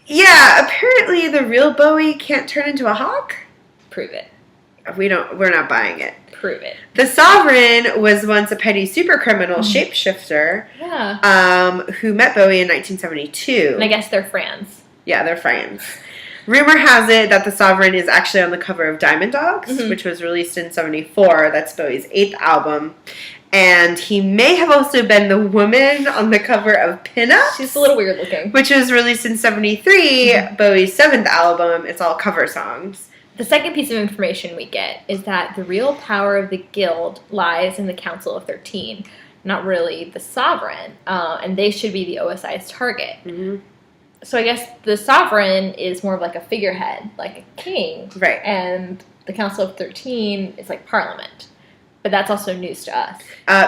Yeah, apparently the real Bowie can't turn into a hawk. Prove it. We're not buying it. Prove it. The Sovereign was once a petty supercriminal shapeshifter. Yeah. Who met Bowie in 1972. And I guess they're friends. Yeah, they're friends. Rumor has it that the Sovereign is actually on the cover of Diamond Dogs, which was released in 1974. That's Bowie's 8th album. And he may have also been the woman on the cover of Pinup. She's a little weird looking. Which was released in 1973, Bowie's 7th album. It's all cover songs. The second piece of information we get is that the real power of the guild lies in the Council of 13, not really the Sovereign, and they should be the O.S.I's target. So I guess the Sovereign is more of like a figurehead, like a king. Right. And the Council of 13 is like Parliament. But that's also news to us.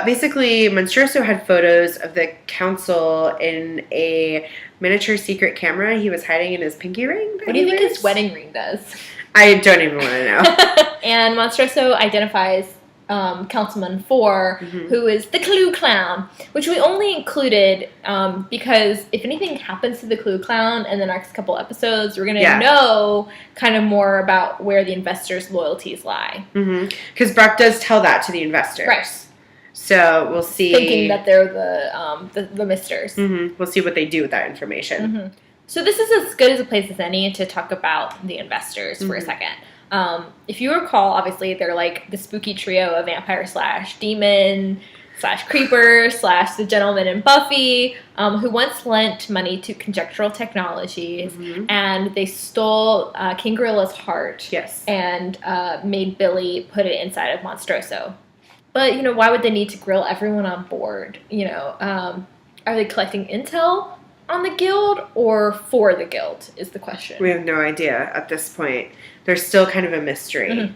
Basically, Monstroso had photos of the council in a miniature secret camera he was hiding in his pinky ring. What do you think his wedding ring does? I don't even want to know. And Monstroso identifies Councilman 4, who is the Clue Clown, which we only included because if anything happens to the Clue Clown in the next couple episodes, we're going to know kind of more about where the investors' loyalties lie. Because Brock does tell that to the investors. Right. So we'll see. Thinking that they're the misters. We'll see what they do with that information. So this is as good as a place as any to talk about the investors for a second. If you recall, obviously, they're like the spooky trio of vampire / demon / creeper / the gentleman in Buffy, who once lent money to Conjectural Technologies, and they stole King Gorilla's heart and made Billy put it inside of Monstroso. But, why would they need to grill everyone on board? Are they collecting intel on the guild or for the guild is the question. We have no idea at this point. There's still kind of a mystery.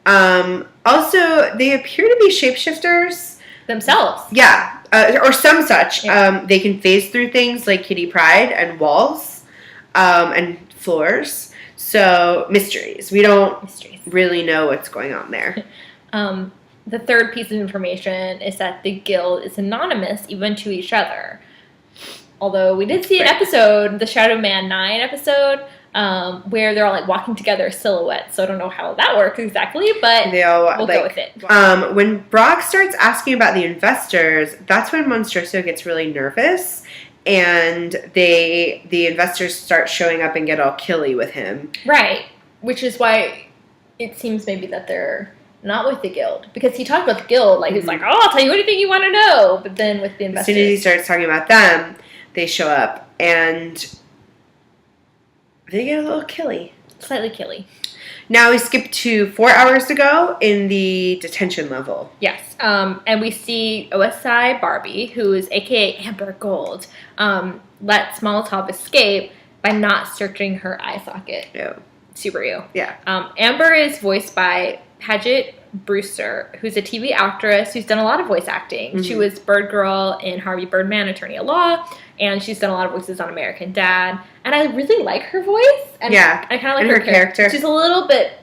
Also, they appear to be shapeshifters. Themselves. Yeah, or some such. Yeah. They can phase through things like Kitty Pryde and walls and floors. So, mysteries. We don't really know what's going on there. The third piece of information is that the guild is anonymous even to each other. Although we did see an episode, the Shadow Man 9 episode, where they're all like walking together silhouettes. So I don't know how that works exactly, but we'll go with it. When Brock starts asking about the investors, that's when Monstroso gets really nervous, and the investors start showing up and get all killy with him. Right, which is why it seems maybe that they're not with the guild, because he talked about the guild like he's like, I'll tell you anything you want to know. But then with the investors, as soon as he starts talking about them, they show up, and they get a little killy. Slightly killy. Now we skip to 4 hours ago in the detention level. Yes, and we see O.S.I Barbie, who is a.k.a. Amber Gold, lets Molotov escape by not searching her eye socket. Yeah. Subaru. Yeah. Amber is voiced by Paget Brewster, who's a TV actress who's done a lot of voice acting. She was Bird Girl in Harvey Birdman, Attorney at Law, and she's done a lot of voices on American Dad. And I really like her voice. And I kind of like her character. She's a little bit,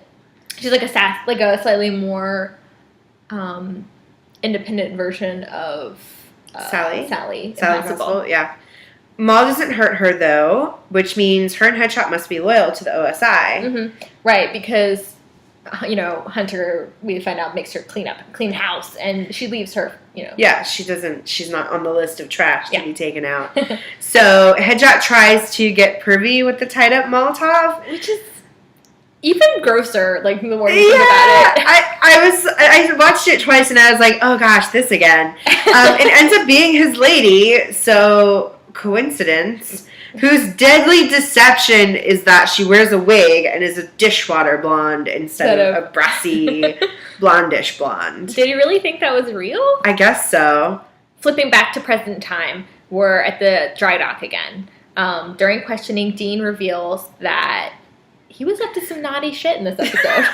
she's like a slightly more independent version of Sally Possible. Yeah. Maul doesn't hurt her, though, which means her and Headshot must be loyal to the O.S.I. Right, because Hunter, we find out, makes her clean house, and she leaves her, Yeah, she's not on the list of trash to be taken out. So Headshot tries to get pervy with the tied up Molotov, which is even grosser, like, the more you think about it. I watched it twice, and I was like, oh gosh, this again. It ends up being his lady, so coincidence. Whose deadly deception is that she wears a wig and is a dishwater blonde instead of a brassy blondish blonde. Did you really think that was real? I guess so. Flipping back to present time, we're at the dry dock again. During questioning, Dean reveals that he was up to some naughty shit in this episode.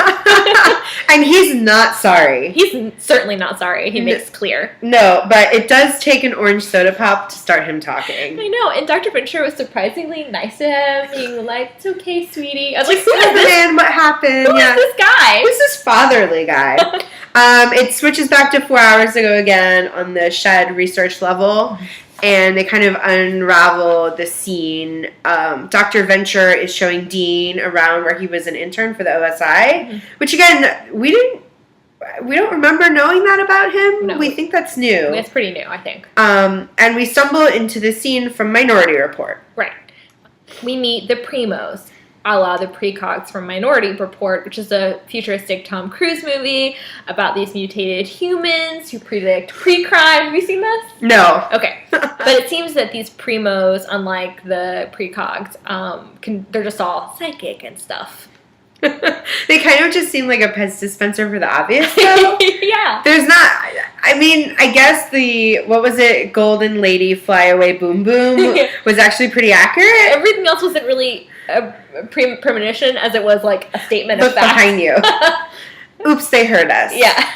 And he's not sorry. He's certainly not sorry. He makes clear. No, but it does take an orange soda pop to start him talking. I know, and Dr. Fincher was surprisingly nice to him, being like, it's okay, sweetie. I was like, who is this? What happened? Who is this guy? Who's this fatherly guy? It switches back to 4 hours ago again on the shed research level. and they kind of unravel the scene. Dr. Venture is showing Dean around where he was an intern for the O.S.I, which again, we don't remember knowing that about him. No. We think that's new. It's pretty new, I think. And we stumble into the scene from Minority Report. Right. We meet the Primos, a la the precogs from Minority Report, which is a futuristic Tom Cruise movie about these mutated humans who predict pre-crime. Have you seen this? No. Okay. But it seems that these Primos, unlike the precogs, they're just all psychic and stuff. They kind of just seem like a Pez dispenser for the obvious, though. Yeah. There's not... I mean, I guess what was it? Golden Lady Fly Away Boom Boom was actually pretty accurate. Everything else wasn't really a premonition as it was like a statement Look of fact. behind you. Oops, they heard us. Yeah.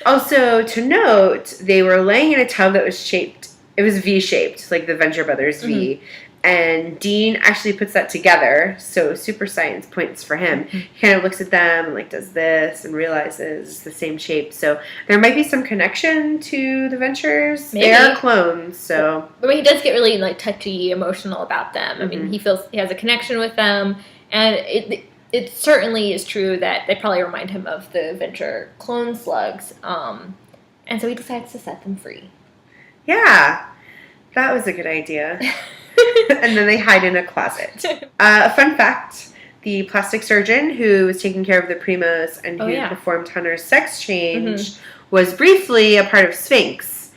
Also, to note, they were laying in a tub that was shaped... It was V-shaped, like the Venture Brothers V. Mm-hmm. And Dean actually puts that together, so super science points for him. He kind of looks at them and like does this and realizes it's the same shape. So there might be some connection to the Ventures. Maybe. They are clones, so. But he does get really like touchy, emotional about them. I mean, he feels he has a connection with them, and it certainly is true that they probably remind him of the Venture clone slugs. And so he decides to set them free. Yeah, that was a good idea. And then they hide in a closet. Fun fact, the plastic surgeon who was taking care of the Primos and who performed Hunter's sex change was briefly a part of Sphinx.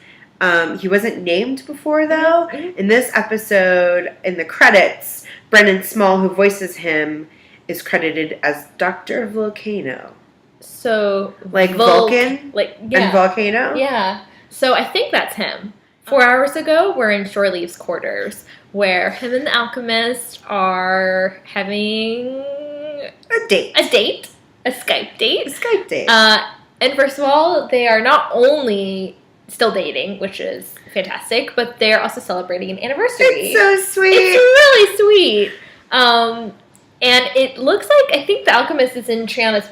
He wasn't named before, though. In this episode, in the credits, Brendan Small, who voices him, is credited as Dr. Volcano. So, like Vulcan and Volcano? Yeah. So I think that's him. 4 hours ago, we're in Shore Leave's quarters, where him and the alchemist are having a date. A Skype date. A Skype date. And first of all, they are not only still dating, which is fantastic, but they're also celebrating an anniversary. It's so sweet. It's really sweet. And it looks like, I think the alchemist is in Triana's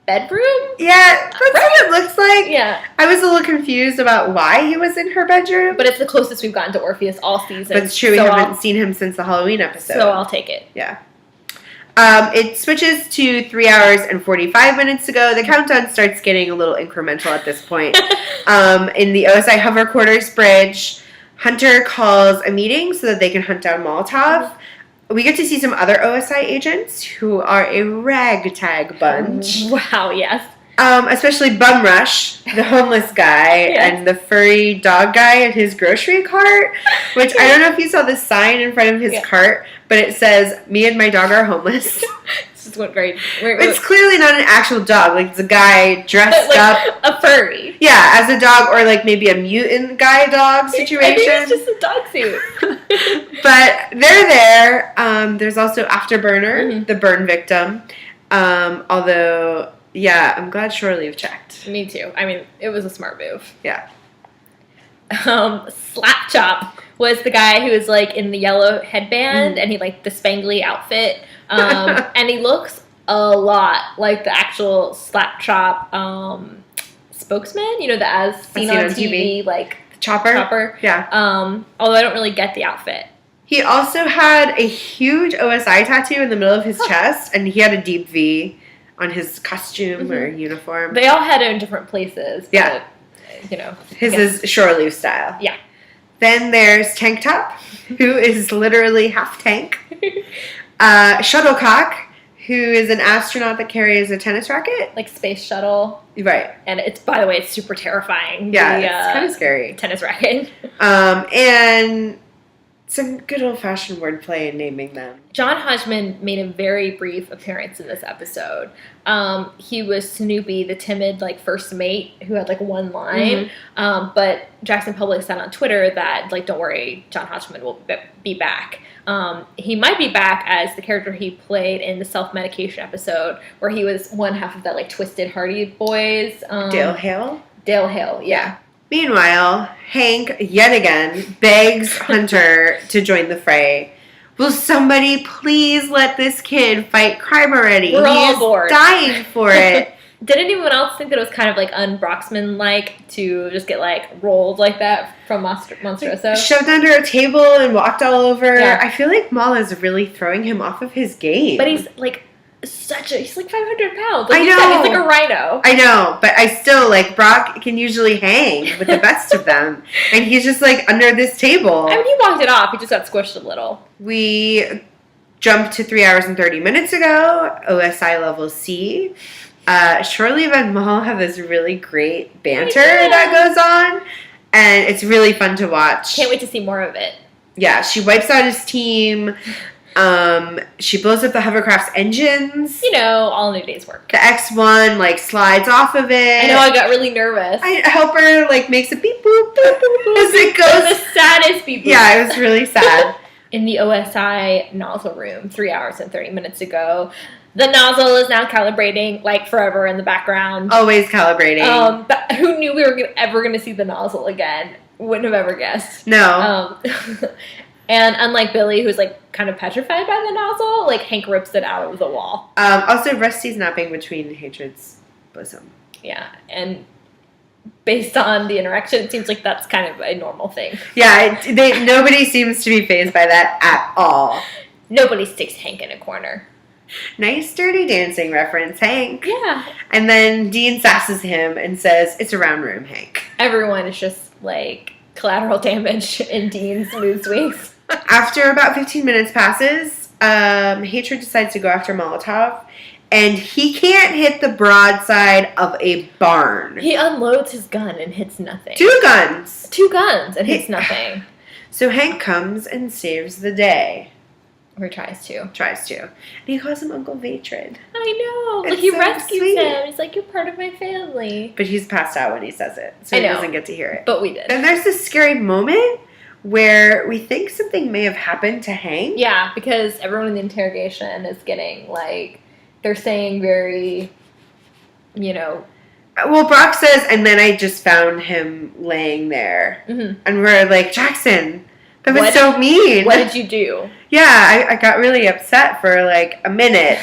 bedroom? Yeah, that's what it looks like. Yeah. I was a little confused about why he was in her bedroom. But it's the closest we've gotten to Orpheus all season. But it's true, we haven't seen him since the Halloween episode. So I'll take it. Yeah. It switches to 3 hours and 45 minutes ago. The countdown starts getting a little incremental at this point. In the O.S.I hover quarters bridge, Hunter calls a meeting so that they can hunt down Molotov. We get to see some other O.S.I agents who are a ragtag bunch. Wow, yes. Especially Bum Rush, the homeless guy, and the furry dog guy at his grocery cart, which I don't know if you saw the sign in front of his cart, but it says, "Me and my dog are homeless." This is what great. It's clearly not an actual dog. Like, it's a guy dressed up. A furry. Yeah, as a dog, or like maybe a mutant guy dog situation. I think it's just a dog suit. But they're there. There's also Afterburner, the burn victim. Although, yeah, I'm glad Shore Leave checked. Me too. I mean, it was a smart move. Yeah. Slapchop was the guy who was like in the yellow headband and he like the spangly outfit. And he looks a lot like the actual Slapchop spokesman, you know, the as seen on TV, like Chopper. Yeah. Although I don't really get the outfit. He also had a huge O.S.I tattoo in the middle of his chest, and he had a deep V on his costume or uniform. They all had it in different places. But, you know. His is Shore Leave style. Yeah. Then there's Tank Top, who is literally half tank. Shuttlecock, who is an astronaut that carries a tennis racket. Like Space Shuttle. Right. And it's, by the way, it's super terrifying. Yeah, it's kind of scary. Tennis racket. And some good old-fashioned wordplay in naming them. John Hodgman made a very brief appearance in this episode. He was Snoopy, the timid, like, first mate who had, like, one line. But Jackson Publick said on Twitter that, like, don't worry, John Hodgman will be back. He might be back as the character he played in the self-medication episode where he was one half of that, like, Twisted Hardy Boys. Dale Hale? Dale Hale, yeah. Meanwhile, Hank, yet again, begs Hunter to join the fray. Will somebody please let this kid fight crime already? We're all bored. Dying for it. Did anyone else think that it was kind of like un-Broxman-like to just get like rolled like that from Monstroso? Shoved under a table and walked all over. Yeah. I feel like Maul is really throwing him off of his game. But he's like he's like 500 pounds. Like I you know. said, he's like a rhino. I know, but I still, like, Brock can usually hang with the best of them. And he's just, like, under this table. I mean, he walked it off. He just got squished a little. We jumped to 3 hours and 30 minutes ago. O.S.I Level C. Shoreleave and Maul have this really great banter that goes on. And it's really fun to watch. Can't wait to see more of it. Yeah, she wipes out his team. She blows up the hovercraft's engines. You know, all New Day's work. The X1, like, slides off of it. I know, I got really nervous. Helper, like, makes a beep boop, boop, boop, as it goes. The saddest beep boop. Yeah, it was really sad. In the OSI nozzle room 3 hours and 30 minutes ago, the nozzle is now calibrating, like, forever in the background. Always calibrating. But who knew we were ever going to see the nozzle again? Wouldn't have ever guessed. No. And unlike Billy, who's, like, kind of petrified by the nozzle, like, Hank rips it out of the wall. Also, Rusty's napping between Hatred's bosom. Yeah, and based on the interaction, it seems like that's kind of a normal thing. Yeah, nobody seems to be fazed by that at all. Nobody sticks Hank in a corner. Nice Dirty Dancing reference, Hank. Yeah. And then Dean sasses him and says, "It's a round room, Hank." Everyone is just, like, collateral damage in Dean's mood swings. After about 15 minutes passes, Hatred decides to go after Molotov, and he can't hit the broadside of a barn. He unloads his gun and hits nothing. 2 guns. 2 guns and hits nothing. So Hank comes and saves the day. Or tries to. Tries to. And he calls him Uncle Vatred. I know. It's Like, he so rescues sweet. him. He's like, you're part of my family. But he's passed out when he says it, so I he know. doesn't get to hear it. But we did. Then there's this scary moment where we think something may have happened to Hank. Yeah, because everyone in the interrogation is getting, like, they're saying very, you know. Well, Brock says, and then I just found him laying there. Mm-hmm. And we're like, Jackson, that was What- so mean. What did you do? Yeah, I got really upset for like a minute.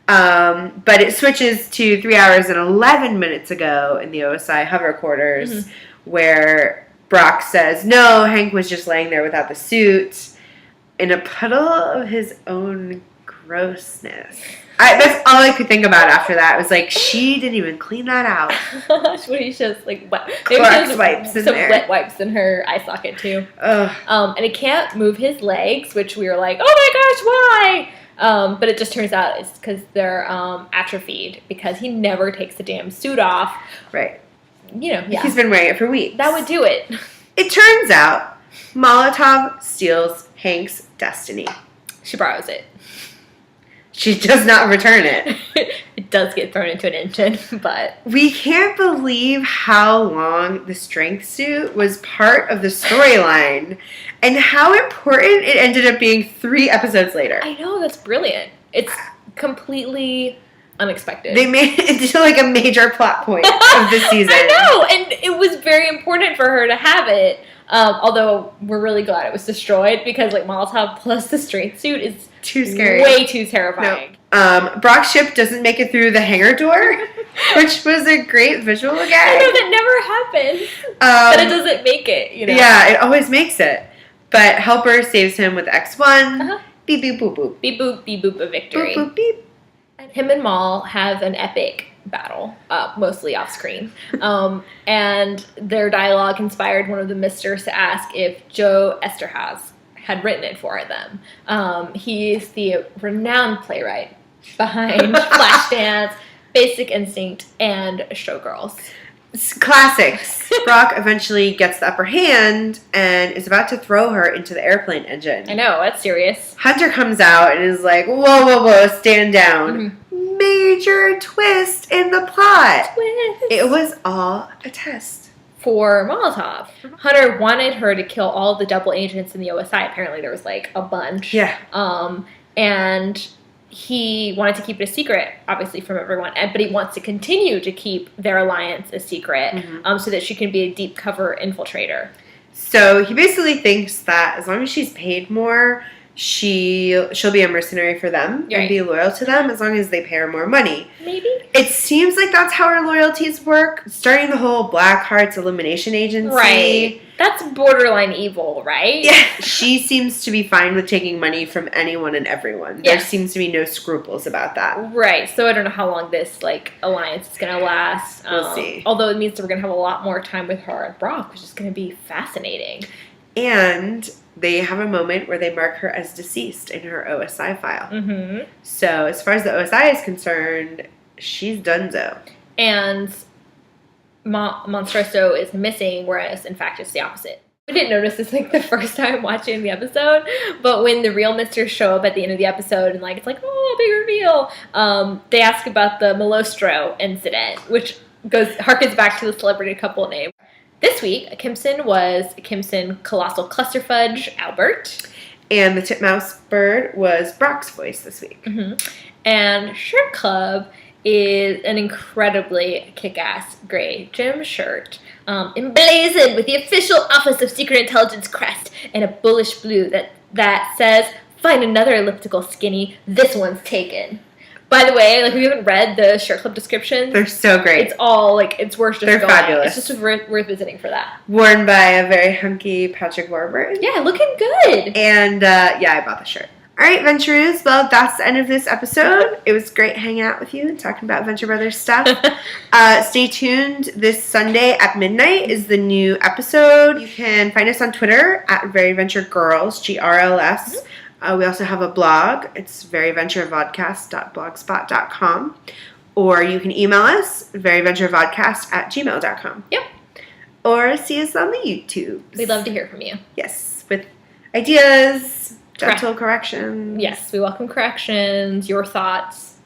But it switches to 3 hours and 11 minutes ago in the OSI hover quarters, where Brock says, no, Hank was just laying there without the suit in a puddle of his own grossness. That's all I could think about after that. It was like, she didn't even clean that out. She's just like wet. Clorox wipes in some there. wet wipes in her eye socket too. Ugh. And it can't move his legs, which we were like, oh my gosh, why? But it just turns out it's because they're atrophied because he never takes the damn suit off. Right. You know, yeah. He's been wearing it for weeks. That would do it. It turns out Molotov steals Hank's destiny. She borrows it. She does not return it. It does get thrown into an engine, but... We can't believe how long the strength suit was part of the storyline and how important it ended up being 3 episodes later. I know, that's brilliant. It's completely unexpected. They made it into like a major plot point of the season. I know, and it was very important for her to have it. Although we're really glad it was destroyed because like Molotov plus the strength suit is Too scary. way too terrifying. No. Brock's ship doesn't make it through the hangar door, which was a great visual I gag. know that never happens, but it doesn't make it. You know. Yeah, it always makes it. But Helper saves him with X1. Beep boop boop boop. Beep boop, a victory. Boop boop beep. And him and Maul have an epic battle, mostly off screen. And their dialogue inspired one of the misters to ask if Joe Esterhaz had written it for them. He's the renowned playwright behind Flashdance, Basic Instinct, and Showgirls. Classics. Brock eventually gets the upper hand and is about to throw her into the airplane engine. I know, that's serious. Hunter comes out and is like, whoa, whoa, whoa, stand down. Major twist in the plot. Twist. It was all a test. For Molotov. Hunter wanted her to kill all the double agents in the OSI. Apparently there was like a bunch. Yeah. And he wanted to keep it a secret, obviously, from everyone. But he wants to continue to keep their alliance a secret so that she can be a deep cover infiltrator. So he basically thinks that as long as she's paid more, she'll be a mercenary for them and be loyal to them as long as they pay her more money. Maybe. It seems like that's how her loyalties work. Starting the whole Black Hearts Elimination Agency. Right. That's borderline evil, right? Yeah. She seems to be fine with taking money from anyone and everyone. There seems to be no scruples about that. Right. So I don't know how long this alliance is going to last. We'll see. Although it means that we're going to have a lot more time with her and Brock, which is going to be fascinating. And they have a moment where they mark her as deceased in her O.S.I file. Mm-hmm. So as far as the O.S.I is concerned, she's donezo. And Monstresso is missing, whereas in fact it's the opposite. I didn't notice this the first time watching the episode, but when the real misters show up at the end of the episode and it's oh, big reveal, they ask about the Malostro incident, which harkens back to the celebrity couple name. This week, Kimson was Kimson Colossal Clusterfudge Albert. And the titmouse bird was Brock's voice this week. Mm-hmm. And Shirt Club is an incredibly kick-ass gray gym shirt, emblazoned with the official Office of Secret Intelligence crest and a bullish blue that says, "Find another elliptical skinny, this one's taken." By the way, if you haven't read the Shirt Club descriptions, they're so great. It's all it's worth just They're going. fabulous. It's just worth visiting for that. Worn by a very hunky Patrick Warburton. Yeah, looking good. And I bought the shirt. All right, Ventureroos. Well, that's the end of this episode. It was great hanging out with you and talking about Venture Brothers stuff. Stay tuned. This Sunday at midnight is the new episode. You can find us on Twitter at VeryVentureGirls, GRLS. Mm-hmm. We also have a blog. It's veryventurevodcast.blogspot.com. Or you can email us, veryventurevodcast@gmail.com. Yep. Or see us on the YouTube. We'd love to hear from you. Yes, with ideas, gentle corrections. Yes, we welcome corrections, your thoughts.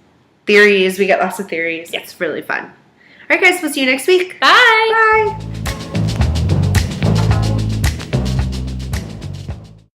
Theories. We get lots of theories. It's really fun. All right, guys. We'll see you next week. Bye. Bye.